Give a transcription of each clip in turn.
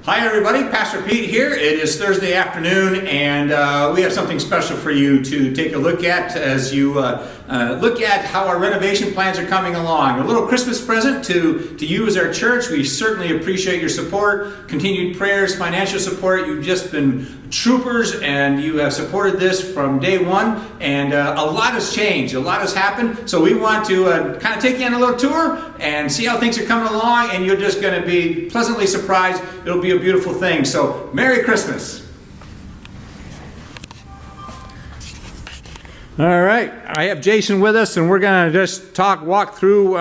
Hi everybody, Pastor Pete here. It is Thursday afternoon and we have something special for you to take a look at as you look at how our renovation plans are coming along. A little Christmas present to you as our church. We certainly appreciate your support, continued prayers, financial support. You've just been troopers and you have supported this from day one, and a lot has changed, a lot has happened. So we want to kind of take you on a little tour and see how things are coming along, and you're just going to be pleasantly surprised. It'll be a beautiful thing. So Merry Christmas. All right, I have Jason with us, and we're going to just walk through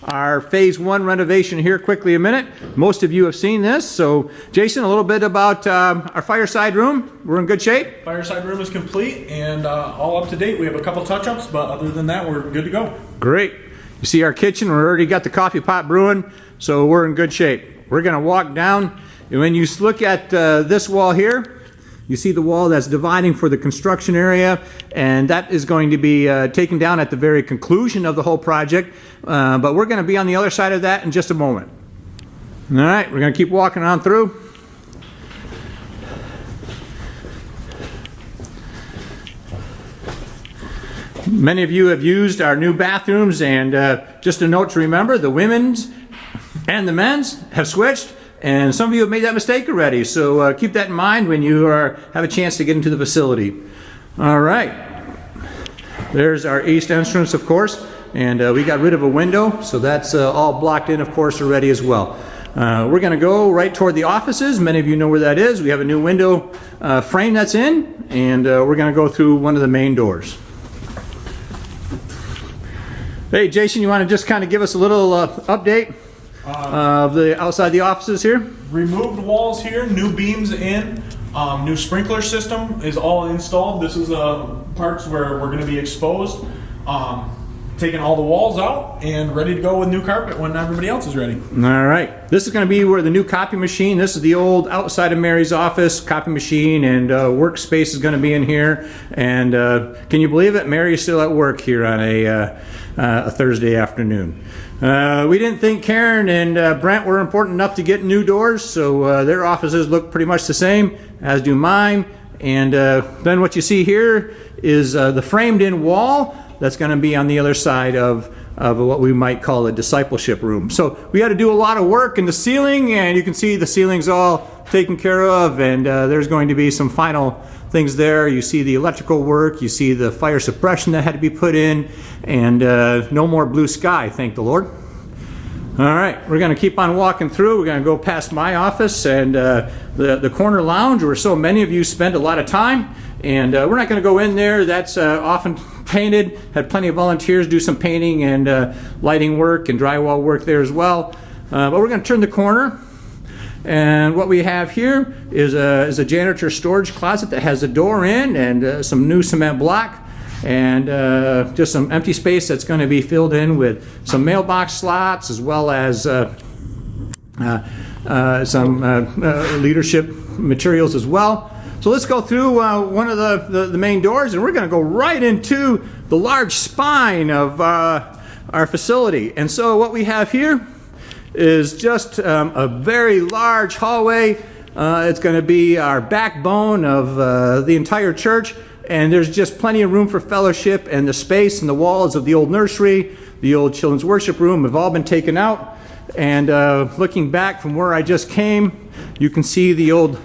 our phase one renovation here quickly a minute. Most of you have seen this. So Jason, a little bit about our fireside room. We're in good shape. Fireside room is complete and all up to date. We have a couple touch-ups, but other than that, we're good to go. Great. You see our kitchen, we already got the coffee pot brewing, so we're in good shape. We're going to walk down, and when you look at this wall here, you see the wall that's dividing for the construction area, and that is going to be taken down at the very conclusion of the whole project, but we're going to be on the other side of that in just a moment. All right, we're going to keep walking on through. Many of you have used our new bathrooms, and just a note to remember, the women's and the men's have switched, and some of you have made that mistake already, so keep that in mind when you have a chance to get into the facility. All right, there's our east entrance, of course, and we got rid of a window, so that's all blocked in, of course, already as well. We're going to go right toward the offices. Many of you know where that is. We have a new window frame that's in, and we're going to go through one of the main doors. Hey, Jason, you want to just kind of give us a little update of the outside the offices here? Removed walls here, new beams in, new sprinkler system is all installed. This is parts where we're going to be exposed. Taking all the walls out and ready to go with new carpet when everybody else is ready. All right. This is going to be where the new copy machine, this is the old outside of Mary's office, copy machine and workspace is going to be in here. And can you believe it? Mary is still at work here on a Thursday afternoon. We didn't think Karen and Brent were important enough to get new doors, so their offices look pretty much the same, as do mine. And then what you see here is the framed in wall that's going to be on the other side of what we might call a discipleship room. So we had to do a lot of work in the ceiling, and you can see the ceiling's all taken care of, and there's going to be some final things there. You see the electrical work, you see the fire suppression that had to be put in, and no more blue sky, thank the Lord. All right, we're going to keep on walking through. We're going to go past my office and the corner lounge where so many of you spend a lot of time, and we're not going to go in there. That's often painted, had plenty of volunteers do some painting and lighting work and drywall work there as well. But we're going to turn the corner, and what we have here is a janitor storage closet that has a door in and some new cement block, and just some empty space that's going to be filled in with some mailbox slots as well as some leadership materials as well. So let's go through one of the main doors, and we're going to go right into the large spine of our facility. And so what we have here is just a very large hallway. It's going to be our backbone of the entire church, and there's just plenty of room for fellowship, and the space and the walls of the old nursery, the old children's worship room have all been taken out. And looking back from where I just came, you can see the old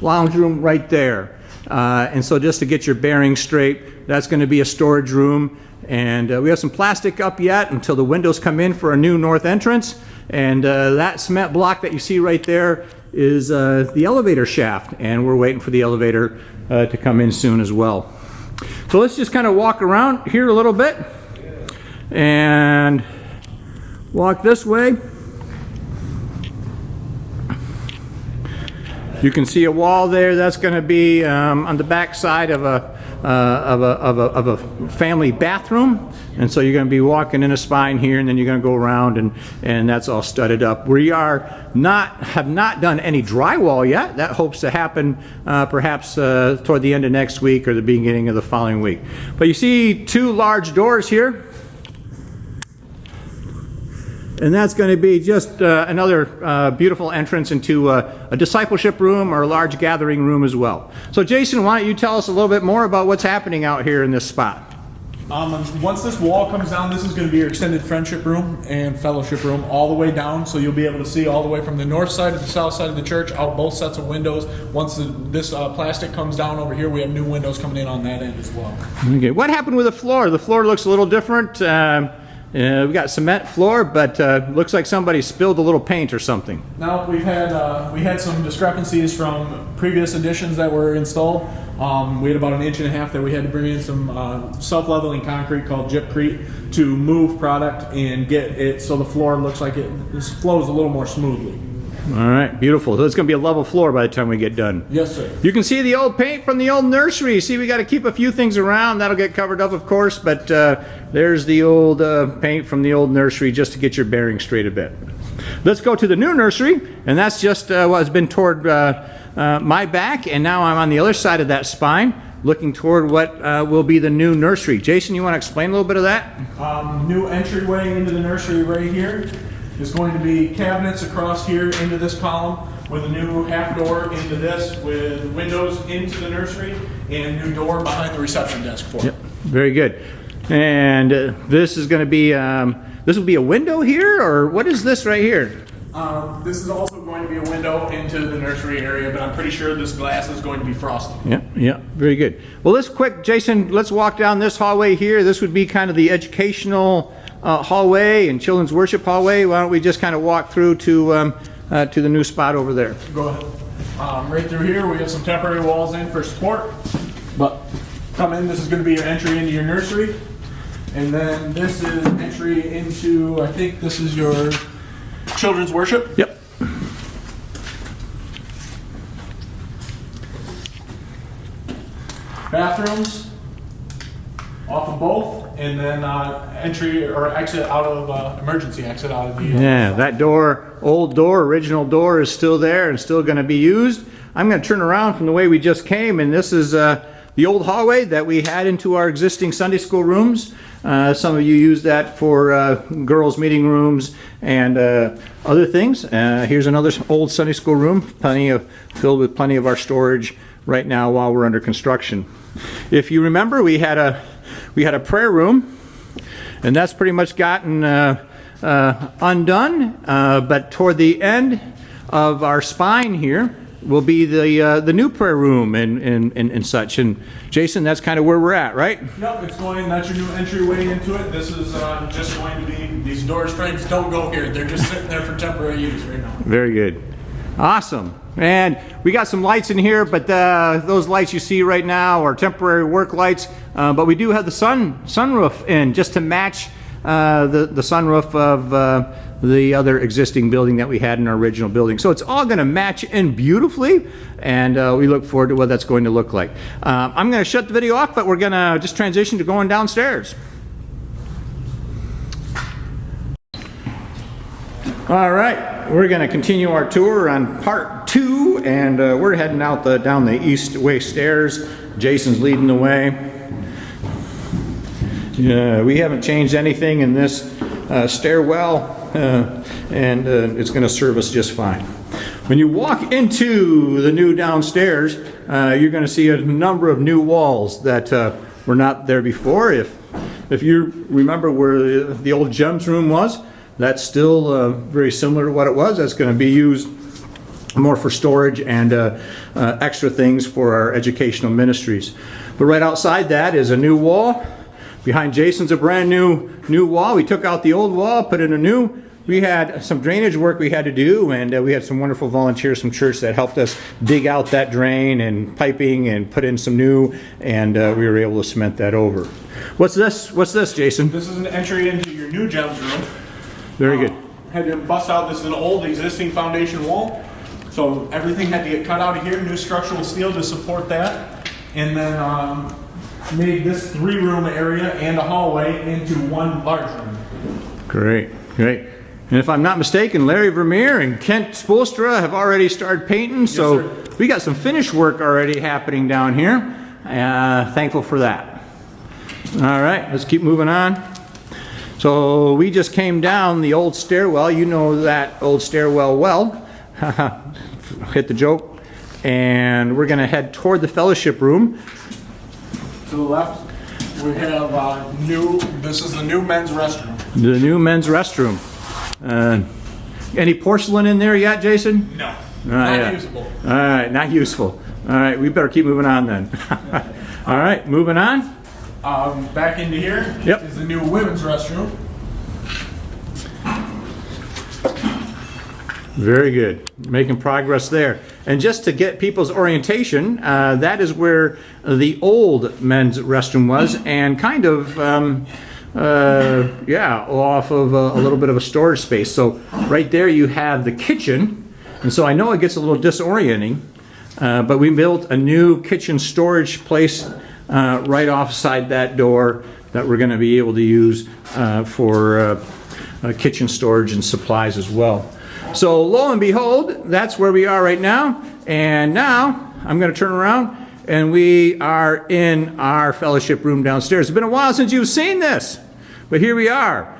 lounge room right there. And so just to get your bearings straight, that's going to be a storage room. And we have some plastic up yet until the windows come in for a new north entrance. And that cement block that you see right there is the elevator shaft. And we're waiting for the elevator to come in soon as well. So let's just kind of walk around here a little bit and walk this way. You can see a wall there. That's going to be on the back side of a family bathroom, and so you're going to be walking in a spine here, and then you're going to go around, and that's all studded up. We have not done any drywall yet. That hopes to happen perhaps toward the end of next week or the beginning of the following week. But you see two large doors here. And that's going to be just another beautiful entrance into a discipleship room or a large gathering room as well. So Jason, why don't you tell us a little bit more about what's happening out here in this spot? Once this wall comes down, this is going to be your extended friendship room and fellowship room all the way down, so you'll be able to see all the way from the north side to the south side of the church, out both sets of windows. Once this plastic comes down over here, we have new windows coming in on that end as well. Okay, what happened with the floor? The floor looks a little different. We got cement floor, but looks like somebody spilled a little paint or something. Now we had some discrepancies from previous additions that were installed. We had about 1.5 inches that we had to bring in some self-leveling concrete called Gypcrete to move product and get it so the floor looks like it flows a little more smoothly. All right, beautiful. So it's going to be a level floor by the time we get done. Yes, sir. You can see the old paint from the old nursery. See, we got to keep a few things around. That'll get covered up, of course, but there's the old paint from the old nursery just to get your bearings straight a bit. Let's go to the new nursery, and that's just what has been toward my back, and now I'm on the other side of that spine, looking toward what will be the new nursery. Jason, you want to explain a little bit of that? New entryway into the nursery right here. Is going to be cabinets across here into this column with a new half door into this with windows into the nursery and a new door behind the reception desk for it. Yep, very good. And this is going to be, this will be a window here, or what is this right here? This is also going to be a window into the nursery area, but I'm pretty sure this glass is going to be frosted. Yeah, very good. Well, let's Jason, let's walk down this hallway here. This would be kind of the educational hallway and children's worship hallway. Why don't we just kind of walk through to the new spot over there? Go ahead. Right through here, we have some temporary walls in for support. But come in, this is going to be your entry into your nursery. And then this is entry into, I think this is your children's worship. Yep. Bathrooms off of both, and then entry or exit out of emergency exit out of the yeah, that door, old door, original door is still there and still going to be used. I'm going to turn around from the way we just came, and this is the old hallway that we had into our existing Sunday school rooms. Some of you use that for girls' meeting rooms and other things. Here's another old Sunday school room, filled with plenty of our storage right now while we're under construction. If you remember, we had a prayer room, and that's pretty much gotten undone. But toward the end of our spine here will be the new prayer room and such. And Jason, that's kind of where we're at, right? Yep, it's going. That's your new entryway into it. This is just going to be, these door frames don't go here. They're just sitting there for temporary use right now. Very good. Awesome. And we got some lights in here, but those lights you see right now are temporary work lights. But we do have the sunroof in just to match the sunroof of the other existing building that we had in our original building. So it's all going to match in beautifully, and we look forward to what that's going to look like. I'm going to shut the video off, but we're going to just transition to going downstairs. All right, we're going to continue our tour on part 2, and we're heading out down the east-way stairs. Jason's leading the way. We haven't changed anything in this stairwell, and it's going to serve us just fine. When you walk into the new downstairs, you're going to see a number of new walls that were not there before. If you remember where the old Gems room was, that's still very similar to what it was. That's going to be used more for storage and extra things for our educational ministries. But right outside that is a new wall. Behind Jason's a brand new wall. We took out the old wall, put in a new. We had some drainage work we had to do, and we had some wonderful volunteers from church that helped us dig out that drain and piping and put in some new, and we were able to cement that over. What's this? What's this, Jason? This is an entry into your new Gems room. Very good. Had to bust out, this is an old existing foundation wall. So everything had to get cut out of here, new structural steel to support that. And then made this 3-room area and a hallway into one large room. Great. And if I'm not mistaken, Larry Vermeer and Kent Spoelstra have already started painting, so yes, we got some finish work already happening down here. Thankful for that. All right, let's keep moving on. So we just came down the old stairwell. You know that old stairwell well. Hit the joke. And we're going to head toward the fellowship room. To the left, we have this is the new men's restroom. The new men's restroom. Any porcelain in there yet, Jason? No, not usable. All right, not useful. All right, we better keep moving on then. All right, moving on. Back into here is the new women's restroom. Very good. Making progress there. And just to get people's orientation, that is where the old men's restroom was, and kind of, off of a little bit of a storage space. So right there you have the kitchen. And so I know it gets a little disorienting, but we built a new kitchen storage place right offside that door that we're going to be able to use for kitchen storage and supplies as well. So lo and behold, that's where we are right now. And now I'm going to turn around and we are in our fellowship room downstairs. It's been a while since you've seen this, but here we are.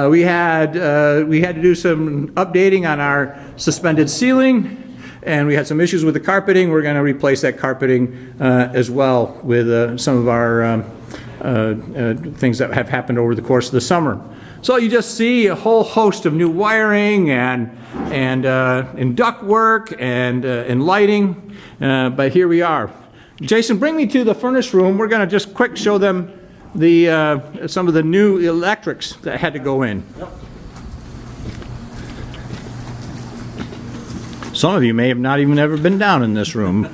We had to do some updating on our suspended ceiling, and we had some issues with the carpeting. We're going to replace that carpeting as well with some of our things that have happened over the course of the summer. So you just see a whole host of new wiring and duct work and lighting, but here we are. Jason, bring me to the furnace room. We're going to just quick show them some of the new electrics that had to go in. Yep. Some of you may have not even ever been down in this room.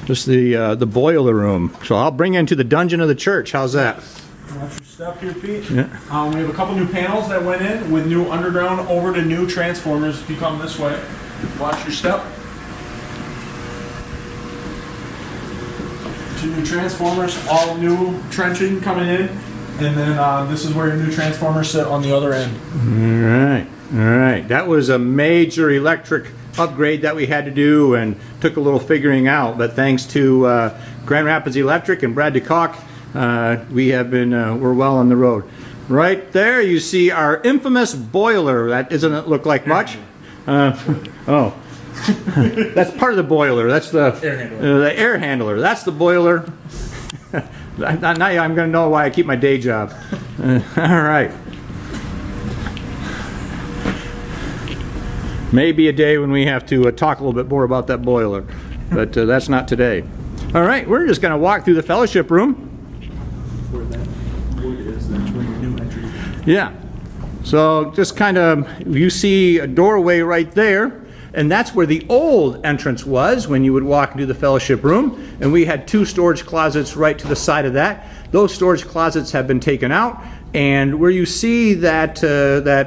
Just the boiler room. So I'll bring you into the dungeon of the church. How's that? Watch your step here, Pete. Yeah. We have a couple new panels that went in with new underground over to new transformers. If you come this way, watch your step. 2 new transformers, all new trenching coming in, and then this is where your new transformers sit on the other end. All right. That was a major electric upgrade that we had to do and took a little figuring out, but thanks to Grand Rapids Electric and Brad DeCock, we're well on the road. Right there you see our infamous boiler. That doesn't look like much. Oh. That's part of the boiler. That's the air handler. That's the boiler. Now I'm going to know why I keep my day job. All right. Maybe a day when we have to talk a little bit more about that boiler, but that's not today. All right, we're just going to walk through the fellowship room. Where that wood is, that's where your new entry is. Yeah. So just kind of, you see a doorway right there. And that's where the old entrance was when you would walk into the fellowship room. And we had 2 storage closets right to the side of that. Those storage closets have been taken out. And where you see that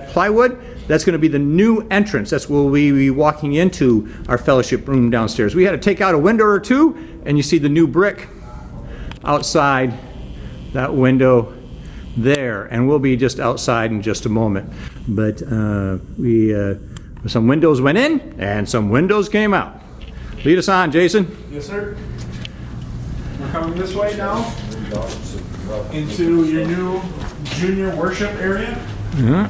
plywood, that's going to be the new entrance. That's where we'll be walking into our fellowship room downstairs. We had to take out a window or 2, and you see the new brick outside that window there. And we'll be just outside in just a moment. But some windows went in, and some windows came out. Lead us on, Jason. Yes, sir. We're coming this way now into your new junior worship area. Yeah.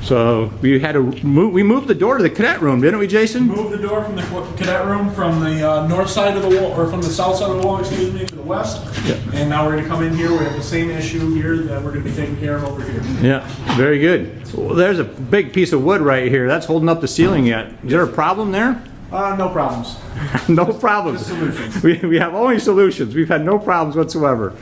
So we had to move. We moved the door to the cadet room, didn't we, Jason? Moved the door from the cadet room from the north side of the wall, or from the south side of the wall, excuse me, to the west. Yeah. And now we're going to come in here. We have the same issue here that we're going to be taking care of over here. Yeah, very good. Well, there's a big piece of wood right here. That's holding up the ceiling yet. Is there a problem there? No problems. No problems. Just solutions. We have only solutions. We've had no problems whatsoever.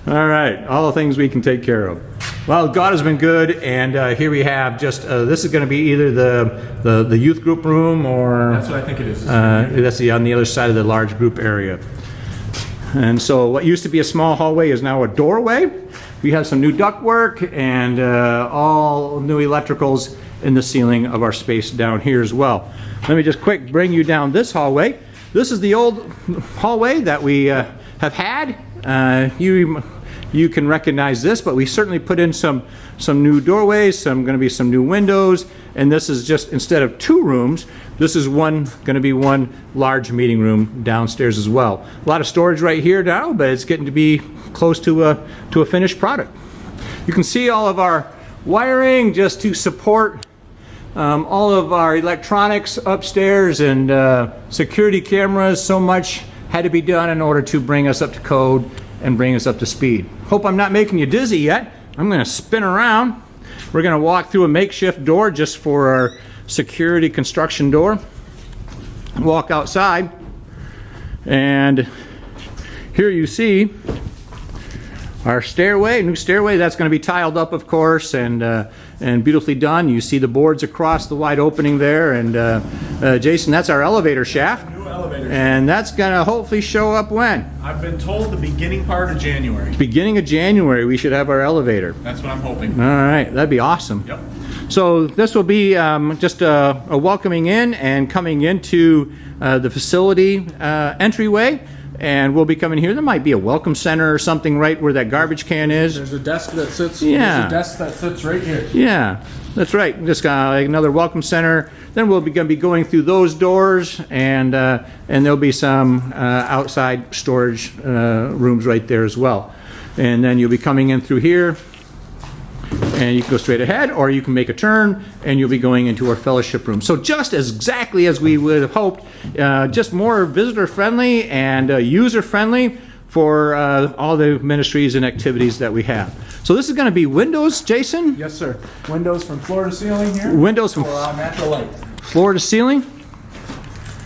All right, all the things we can take care of. Well, God has been good, and here we have just, this is going to be either the youth group room or... That's what I think it is. That's on the other side of the large group area. And so what used to be a small hallway is now a doorway. We have some new ductwork and all new electricals in the ceiling of our space down here as well. Let me just quick bring you down this hallway. This is the old hallway that we have had. You can recognize this, but we certainly put in some new doorways, going to be some new windows, and this is just, instead of 2 rooms, this is going to be one large meeting room downstairs as well. A lot of storage right here now, but it's getting to be close to a finished product. You can see all of our wiring just to support all of our electronics upstairs and security cameras. So much had to be done in order to bring us up to code and bring us up to speed. Hope I'm not making you dizzy yet. I'm going to spin around. We're going to walk through a makeshift door just for our security construction door. Walk outside, and here you see our stairway, new stairway. That's going to be tiled up, of course, and beautifully done. You see the boards across the wide opening there, and Jason, that's our elevator shaft. New elevator shaft. And that's going to hopefully show up when? I've been told the beginning part of January. Beginning of January, we should have our elevator. That's what I'm hoping. All right, that'd be awesome. Yep. So this will be just a welcoming in and coming into the facility entryway. And we'll be coming here. There might be a welcome center or something right where that garbage can is. There's a desk that sits. Yeah. There's a desk that sits right here. Yeah, that's right. Just like another welcome center. Then we'll be going to be going through those doors, and there'll be some outside storage rooms right there as well. And then you'll be coming in through here, and you can go straight ahead, or you can make a turn, and you'll be going into our fellowship room. So just as exactly as we would have hoped, just more visitor-friendly and user-friendly for all the ministries and activities that we have. So this is going to be windows, Jason? Yes, sir. Windows from floor to ceiling here. Windows from for natural light. floor to ceiling?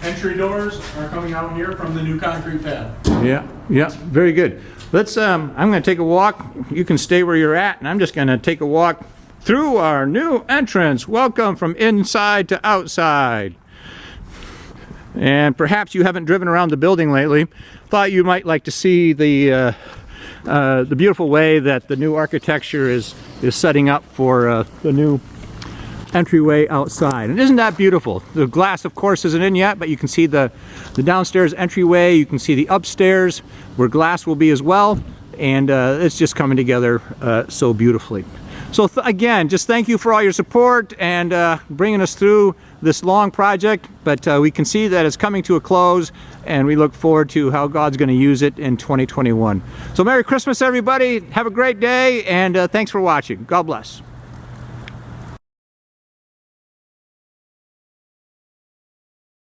Entry doors are coming out here from the new concrete pad. Yeah, very good. Let's, I'm going to take a walk. You can stay where you're at, and I'm just going to take a walk through our new entrance. Welcome from inside to outside. And perhaps you haven't driven around the building lately. Thought you might like to see the beautiful way that the new architecture is setting up for the new entryway outside. And isn't that beautiful? The glass, of course, isn't in yet, but you can see the downstairs entryway. You can see the upstairs where glass will be as well, and it's just coming together so beautifully. So again, just thank you for all your support and bringing us through this long project, but we can see that it's coming to a close, and we look forward to how God's going to use it in 2021. So Merry Christmas, everybody. Have a great day, and thanks for watching. God bless.